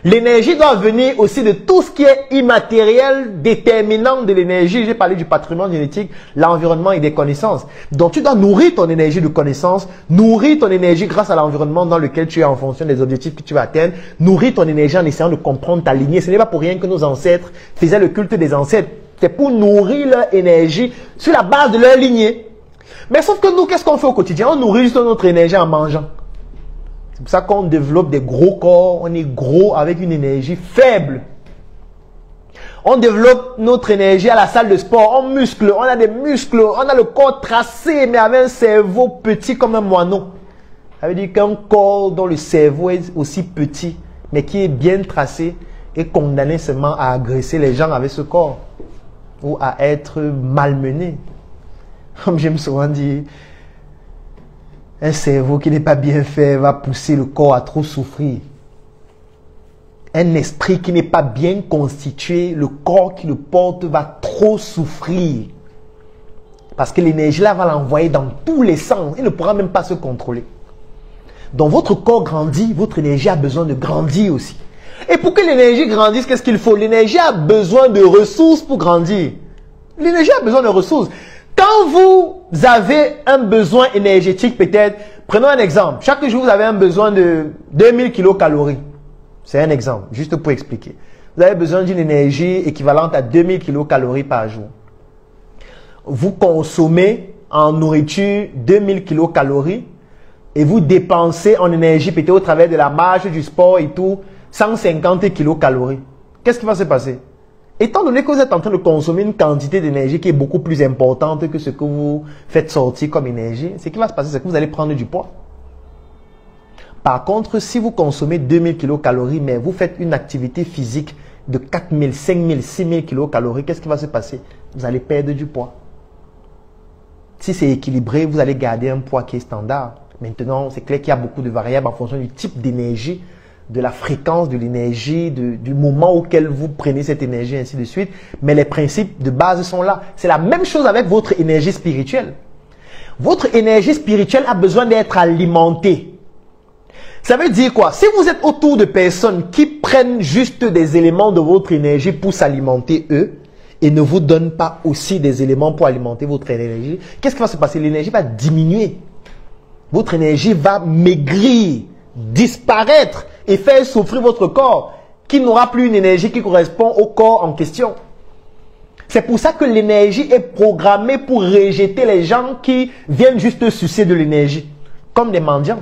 L'énergie doit venir aussi de tout ce qui est immatériel, déterminant de l'énergie. J'ai parlé du patrimoine génétique, l'environnement et des connaissances. Donc tu dois nourrir ton énergie de connaissances, nourrir ton énergie grâce à l'environnement dans lequel tu es en fonction des objectifs que tu vas atteindre, nourrir ton énergie en essayant de comprendre ta lignée. Ce n'est pas pour rien que nos ancêtres faisaient le culte des ancêtres. C'est pour nourrir leur énergie sur la base de leur lignée. Mais sauf que nous, qu'est-ce qu'on fait au quotidien? On nourrit juste notre énergie en mangeant. C'est pour ça qu'on développe des gros corps, on est gros avec une énergie faible. On développe notre énergie à la salle de sport, on muscle, on a des muscles, on a le corps tracé, mais avec un cerveau petit comme un moineau. Ça veut dire qu'un corps dont le cerveau est aussi petit, mais qui est bien tracé, est condamné seulement à agresser les gens avec ce corps, ou à être malmené. Comme j'aime souvent dire, un cerveau qui n'est pas bien fait va pousser le corps à trop souffrir. Un esprit qui n'est pas bien constitué, le corps qui le porte va trop souffrir. Parce que l'énergie là va l'envoyer dans tous les sens. Il ne pourra même pas se contrôler. Donc votre corps grandit, votre énergie a besoin de grandir aussi. Et pour que l'énergie grandisse, qu'est-ce qu'il faut? L'énergie a besoin de ressources pour grandir. L'énergie a besoin de ressources. Quand vous avez un besoin énergétique, peut-être, prenons un exemple. Chaque jour, vous avez un besoin de 2000 kilocalories. C'est un exemple, juste pour expliquer. Vous avez besoin d'une énergie équivalente à 2000 kilocalories par jour. Vous consommez en nourriture 2000 kilocalories et vous dépensez en énergie, peut-être au travers de la marche, du sport et tout, 150 kilocalories. Qu'est-ce qui va se passer? Étant donné que vous êtes en train de consommer une quantité d'énergie qui est beaucoup plus importante que ce que vous faites sortir comme énergie, ce qui va se passer, c'est que vous allez prendre du poids. Par contre, si vous consommez 2000 kilocalories, mais vous faites une activité physique de 4000, 5000, 6000 kilocalories, qu'est-ce qui va se passer? Vous allez perdre du poids. Si c'est équilibré, vous allez garder un poids qui est standard. Maintenant, c'est clair qu'il y a beaucoup de variables en fonction du type d'énergie, de la fréquence de l'énergie, du moment auquel vous prenez cette énergie, ainsi de suite. Mais les principes de base sont là. C'est la même chose avec votre énergie spirituelle. Votre énergie spirituelle a besoin d'être alimentée. Ça veut dire quoi? Si vous êtes autour de personnes qui prennent juste des éléments de votre énergie pour s'alimenter eux, et ne vous donnent pas aussi des éléments pour alimenter votre énergie, qu'est-ce qui va se passer? L'énergie va diminuer. Votre énergie va maigrir, disparaître et faire souffrir votre corps, qui n'aura plus une énergie qui correspond au corps en question. C'est pour ça que l'énergie est programmée pour rejeter les gens qui viennent juste sucer de l'énergie, comme des mendiants.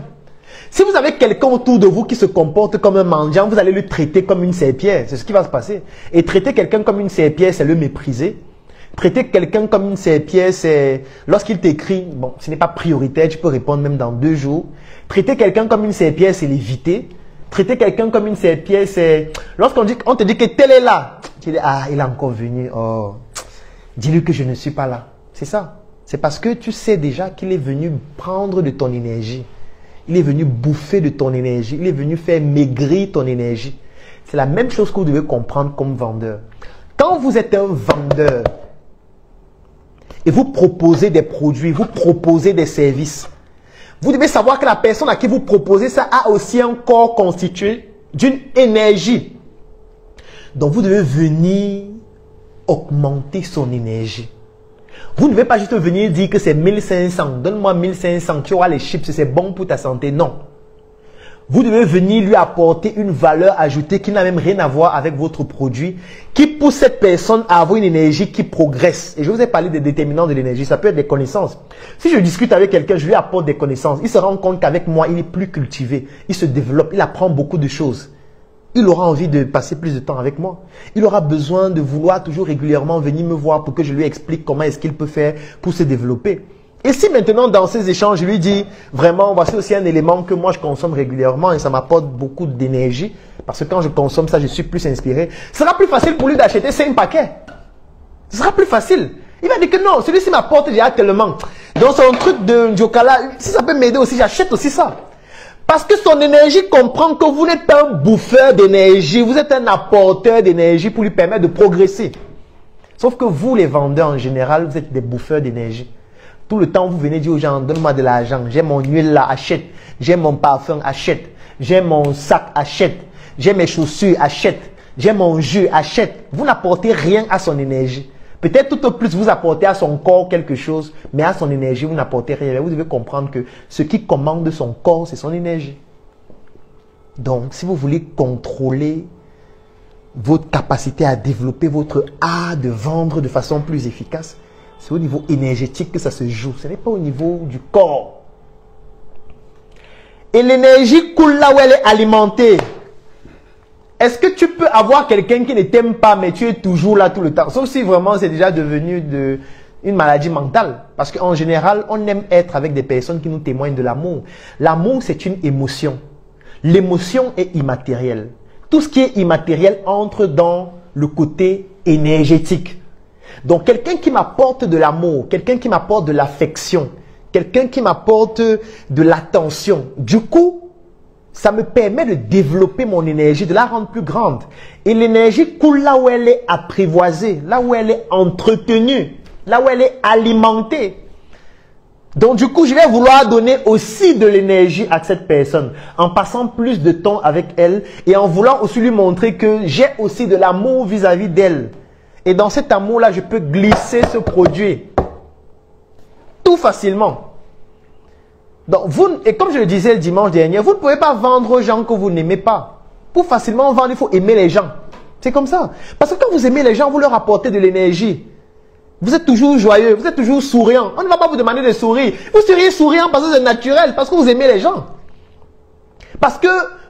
Si vous avez quelqu'un autour de vous qui se comporte comme un mendiant, vous allez le traiter comme une serpillère. C'est ce qui va se passer. Et traiter quelqu'un comme une serpillère, c'est le mépriser. Traiter quelqu'un comme une serpillère, c'est lorsqu'il t'écrit, bon, ce n'est pas prioritaire, tu peux répondre même dans 2 jours. Traiter quelqu'un comme une serpillère, c'est l'éviter. Traiter quelqu'un comme une serpillère, c'est lorsqu'on te dit que tel est là. Tu dis, ah, il est encore venu. Oh, dis-lui que je ne suis pas là. C'est ça. C'est parce que tu sais déjà qu'il est venu prendre de ton énergie. Il est venu bouffer de ton énergie. Il est venu faire maigrir ton énergie. C'est la même chose que vous devez comprendre comme vendeur. Quand vous êtes un vendeur et vous proposez des produits, vous proposez des services, vous devez savoir que la personne à qui vous proposez ça a aussi un corps constitué d'une énergie. Donc vous devez venir augmenter son énergie. Vous ne devez pas juste venir dire que c'est 1500, donne-moi 1500, tu auras les chips, c'est bon pour ta santé. Non. Vous devez venir lui apporter une valeur ajoutée qui n'a même rien à voir avec votre produit, qui pousse cette personne à avoir une énergie qui progresse. Et je vous ai parlé des déterminants de l'énergie, ça peut être des connaissances. Si je discute avec quelqu'un, je lui apporte des connaissances, il se rend compte qu'avec moi, il est plus cultivé, il se développe, il apprend beaucoup de choses. Il aura envie de passer plus de temps avec moi. Il aura besoin de vouloir toujours régulièrement venir me voir pour que je lui explique comment est-ce qu'il peut faire pour se développer. Et si maintenant dans ces échanges, je lui dis vraiment, voici aussi un élément que moi je consomme régulièrement et ça m'apporte beaucoup d'énergie, parce que quand je consomme ça, je suis plus inspiré, ce sera plus facile pour lui d'acheter 5 paquets. Ce sera plus facile. Il va dire que non, celui-ci m'apporte déjà tellement. Donc son truc de Njokala, si ça peut m'aider aussi, j'achète aussi ça. Parce que son énergie comprend que vous n'êtes pas un bouffeur d'énergie, vous êtes un apporteur d'énergie pour lui permettre de progresser. Sauf que vous, les vendeurs en général, vous êtes des bouffeurs d'énergie. Tout le temps, vous venez dire aux gens, donne-moi de l'argent, j'ai mon huile là, achète. J'ai mon parfum, achète. J'ai mon sac, achète. j'ai mes chaussures, achète. J'ai mon jeu, achète. Vous n'apportez rien à son énergie. Peut-être tout au plus vous apportez à son corps quelque chose, mais à son énergie, vous n'apportez rien. Vous devez comprendre que ce qui commande son corps, c'est son énergie. Donc, si vous voulez contrôler votre capacité à développer votre art de vendre de façon plus efficace, c'est au niveau énergétique que ça se joue. Ce n'est pas au niveau du corps. Et l'énergie coule là où elle est alimentée. Est-ce que tu peux avoir quelqu'un qui ne t'aime pas, mais tu es toujours là tout le temps? Sauf si vraiment c'est déjà devenu une maladie mentale. Parce qu'en général, on aime être avec des personnes qui nous témoignent de l'amour. L'amour, c'est une émotion. L'émotion est immatérielle. Tout ce qui est immatériel entre dans le côté énergétique. Donc, quelqu'un qui m'apporte de l'amour, quelqu'un qui m'apporte de l'affection, quelqu'un qui m'apporte de l'attention, du coup, ça me permet de développer mon énergie, de la rendre plus grande. Et l'énergie coule là où elle est apprivoisée, là où elle est entretenue, là où elle est alimentée. Donc du coup, je vais vouloir donner aussi de l'énergie à cette personne en passant plus de temps avec elle et en voulant aussi lui montrer que j'ai aussi de l'amour vis-à-vis d'elle. Et dans cet amour-là, je peux glisser ce produit tout facilement. Donc, et comme je le disais le dimanche dernier, vous ne pouvez pas vendre aux gens que vous n'aimez pas. Pour facilement vendre, il faut aimer les gens. C'est comme ça. Parce que quand vous aimez les gens, vous leur apportez de l'énergie. Vous êtes toujours joyeux, vous êtes toujours souriant. On ne va pas vous demander de sourire. Vous seriez souriant parce que c'est naturel, parce que vous aimez les gens. Parce que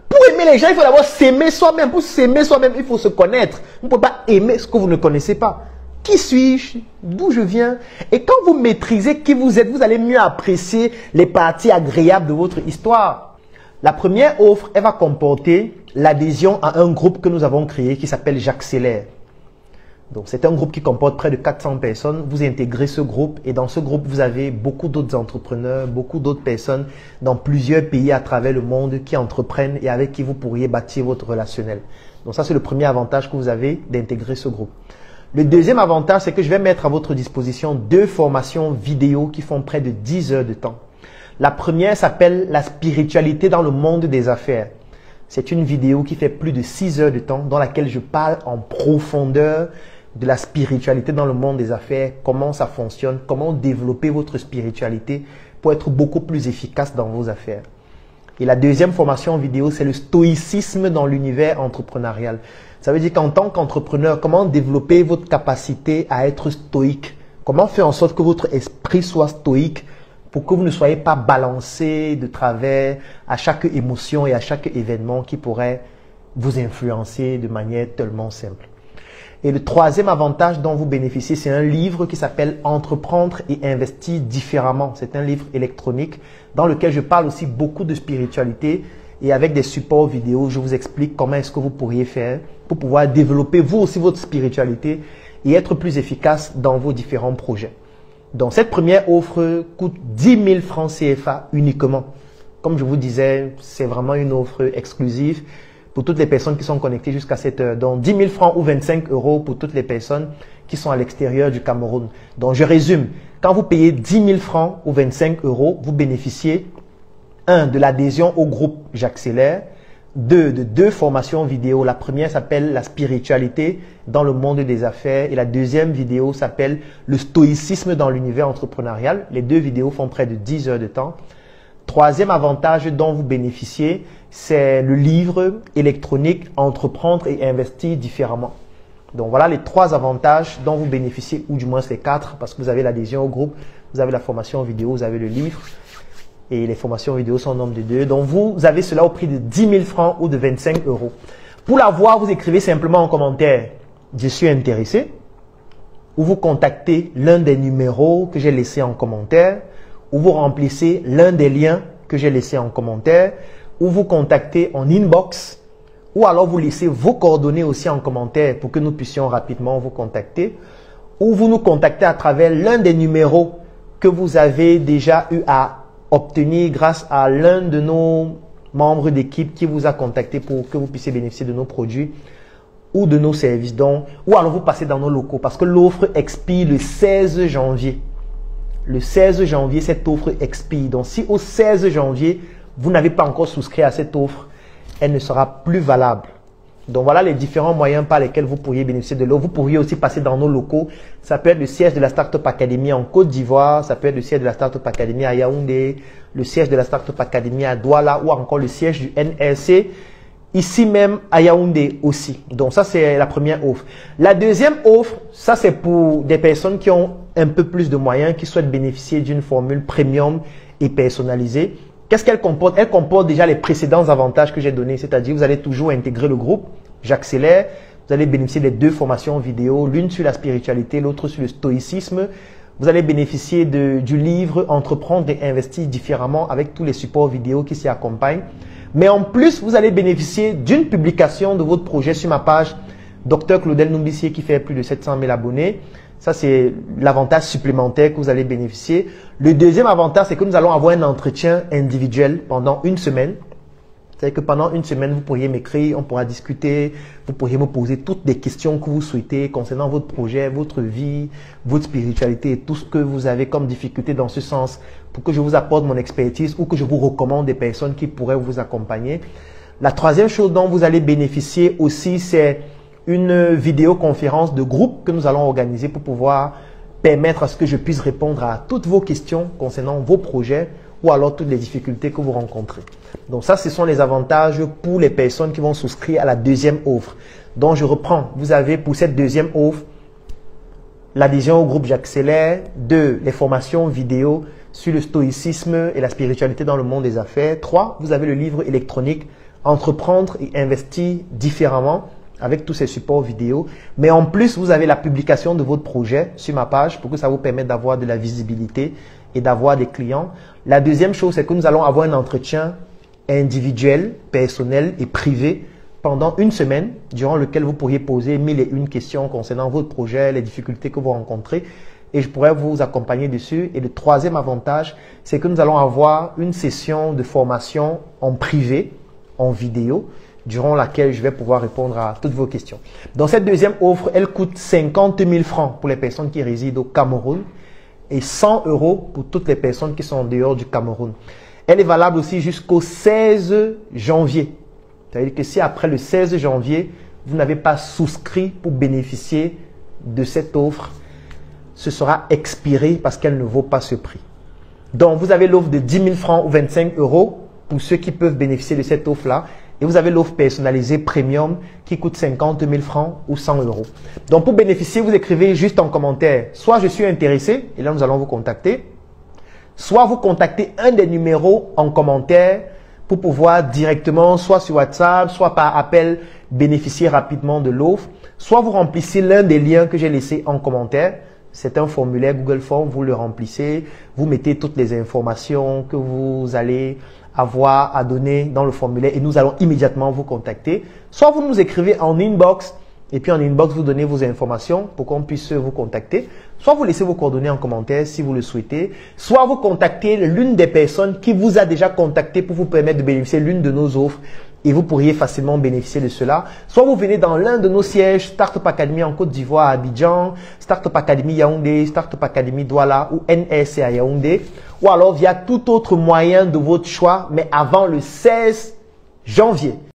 pour aimer les gens, il faut d'abord s'aimer soi-même. Pour s'aimer soi-même, il faut se connaître. Vous ne pouvez pas aimer ce que vous ne connaissez pas. Qui suis-je? D'où je viens? Et quand vous maîtrisez qui vous êtes, vous allez mieux apprécier les parties agréables de votre histoire. La première offre, elle va comporter l'adhésion à un groupe que nous avons créé qui s'appelle J'accélère. Donc, c'est un groupe qui comporte près de 400 personnes. Vous intégrez ce groupe et dans ce groupe, vous avez beaucoup d'autres entrepreneurs, beaucoup d'autres personnes dans plusieurs pays à travers le monde qui entreprennent et avec qui vous pourriez bâtir votre relationnel. Donc, ça, c'est le premier avantage que vous avez d'intégrer ce groupe. Le deuxième avantage, c'est que je vais mettre à votre disposition 2 formations vidéo qui font près de 10 heures de temps. La première s'appelle la spiritualité dans le monde des affaires. C'est une vidéo qui fait plus de 6 heures de temps dans laquelle je parle en profondeur de la spiritualité dans le monde des affaires, comment ça fonctionne, comment développer votre spiritualité pour être beaucoup plus efficace dans vos affaires. Et la deuxième formation vidéo, c'est le stoïcisme dans l'univers entrepreneurial. Ça veut dire qu'en tant qu'entrepreneur, comment développer votre capacité à être stoïque? Comment faire en sorte que votre esprit soit stoïque pour que vous ne soyez pas balancé de travers à chaque émotion et à chaque événement qui pourrait vous influencer de manière tellement simple. Et le troisième avantage dont vous bénéficiez, c'est un livre qui s'appelle « Entreprendre et investir différemment ». C'est un livre électronique dans lequel je parle aussi beaucoup de spiritualité et avec des supports vidéo, je vous explique comment est-ce que vous pourriez faire pour pouvoir développer vous aussi votre spiritualité et être plus efficace dans vos différents projets. Donc cette première offre coûte 10 000 francs CFA uniquement. Comme je vous disais, c'est vraiment une offre exclusive pour toutes les personnes qui sont connectées jusqu'à cette heure. Donc 10 000 francs ou 25 € pour toutes les personnes qui sont à l'extérieur du Cameroun. Donc je résume, quand vous payez 10 000 francs ou 25 €, vous bénéficiez 1. de l'adhésion au groupe J'accélère, 2. de 2 formations vidéo. La première s'appelle la spiritualité dans le monde des affaires et la deuxième vidéo s'appelle le stoïcisme dans l'univers entrepreneurial. Les 2 vidéos font près de 10 heures de temps. Troisième avantage dont vous bénéficiez, c'est le livre électronique Entreprendre et investir différemment. Donc voilà les 3 avantages dont vous bénéficiez, ou du moins les 4, parce que vous avez l'adhésion au groupe, vous avez la formation vidéo, vous avez le livre. Et les formations vidéo sont au nombre de 2. Donc vous avez cela au prix de 10 000 francs ou de 25 €. Pour l'avoir, vous écrivez simplement en commentaire « Je suis intéressé » ou vous contactez l'un des numéros que j'ai laissés en commentaire ou vous remplissez l'un des liens que j'ai laissés en commentaire ou vous contactez en inbox ou alors vous laissez vos coordonnées aussi en commentaire pour que nous puissions rapidement vous contacter ou vous nous contactez à travers l'un des numéros que vous avez déjà eu à obtenir grâce à l'un de nos membres d'équipe qui vous a contacté pour que vous puissiez bénéficier de nos produits ou de nos services. Donc, ou alors vous passez dans nos locaux parce que l'offre expire le 16 janvier. Le 16 janvier, cette offre expire. Donc, si au 16 janvier, vous n'avez pas encore souscrit à cette offre, elle ne sera plus valable. Donc voilà les différents moyens par lesquels vous pourriez bénéficier de l'offre. Vous pourriez aussi passer dans nos locaux. Ça peut être le siège de la Startup Academy en Côte d'Ivoire, ça peut être le siège de la Startup Academy à Yaoundé, le siège de la Startup Academy à Douala ou encore le siège du NRC ici même à Yaoundé aussi. Donc ça c'est la première offre. La deuxième offre, ça c'est pour des personnes qui ont un peu plus de moyens, qui souhaitent bénéficier d'une formule premium et personnalisée. Qu'est-ce qu'elle comporte? Elle comporte déjà les précédents avantages que j'ai donnés, c'est-à-dire vous allez toujours intégrer le groupe J'accélère. Vous allez bénéficier des 2 formations vidéo, l'une sur la spiritualité, l'autre sur le stoïcisme. Vous allez bénéficier du livre Entreprendre et investir différemment avec tous les supports vidéo qui s'y accompagnent. Mais en plus, vous allez bénéficier d'une publication de votre projet sur ma page Dr Claudel Numbissier qui fait plus de 700 000 abonnés. Ça, c'est l'avantage supplémentaire que vous allez bénéficier. Le deuxième avantage, c'est que nous allons avoir un entretien individuel pendant une semaine. C'est-à-dire que pendant une semaine, vous pourriez m'écrire, on pourra discuter, vous pourriez me poser toutes les questions que vous souhaitez concernant votre projet, votre vie, votre spiritualité et tout ce que vous avez comme difficulté dans ce sens pour que je vous apporte mon expertise ou que je vous recommande des personnes qui pourraient vous accompagner. La troisième chose dont vous allez bénéficier aussi, c'est une vidéoconférence de groupe que nous allons organiser pour pouvoir permettre à ce que je puisse répondre à toutes vos questions concernant vos projets ou alors toutes les difficultés que vous rencontrez. Donc ça, ce sont les avantages pour les personnes qui vont souscrire à la deuxième offre. Donc je reprends, vous avez pour cette deuxième offre l'adhésion au groupe J'accélère, 2, les formations vidéo sur le stoïcisme et la spiritualité dans le monde des affaires, 3, vous avez le livre électronique Entreprendre et investir différemment avec tous ces supports vidéo. Mais en plus, vous avez la publication de votre projet sur ma page pour que ça vous permette d'avoir de la visibilité et d'avoir des clients. La deuxième chose, c'est que nous allons avoir un entretien individuel, personnel et privé pendant une semaine, durant lequel vous pourriez poser 1001 questions concernant votre projet, les difficultés que vous rencontrez et je pourrais vous accompagner dessus. Et le troisième avantage, c'est que nous allons avoir une session de formation en privé, en vidéo, durant laquelle je vais pouvoir répondre à toutes vos questions. Dans cette deuxième offre, elle coûte 50 000 francs pour les personnes qui résident au Cameroun et 100 € pour toutes les personnes qui sont en dehors du Cameroun. Elle est valable aussi jusqu'au 16 janvier. C'est-à-dire que si après le 16 janvier, vous n'avez pas souscrit pour bénéficier de cette offre, ce sera expiré parce qu'elle ne vaut pas ce prix. Donc, vous avez l'offre de 10 000 francs ou 25 € pour ceux qui peuvent bénéficier de cette offre-là. Et vous avez l'offre personnalisée premium qui coûte 50 000 francs ou 100 €. Donc, pour bénéficier, vous écrivez juste en commentaire, soit je suis intéressé, et là nous allons vous contacter, soit vous contactez un des numéros en commentaire pour pouvoir directement, soit sur WhatsApp, soit par appel, bénéficier rapidement de l'offre, soit vous remplissez l'un des liens que j'ai laissés en commentaire. C'est un formulaire Google Form, vous le remplissez, vous mettez toutes les informations que vous allez avoir à donner dans le formulaire et nous allons immédiatement vous contacter. Soit vous nous écrivez en inbox et puis en inbox vous donnez vos informations pour qu'on puisse vous contacter. Soit vous laissez vos coordonnées en commentaire si vous le souhaitez. Soit vous contactez l'une des personnes qui vous a déjà contacté pour vous permettre de bénéficier l'une de nos offres et vous pourriez facilement bénéficier de cela. Soit vous venez dans l'un de nos sièges, Startup Academy en Côte d'Ivoire à Abidjan, Startup Academy Yaoundé, Startup Academy Douala ou NRC à Yaoundé. Ou alors via tout autre moyen de votre choix, mais avant le 16 janvier.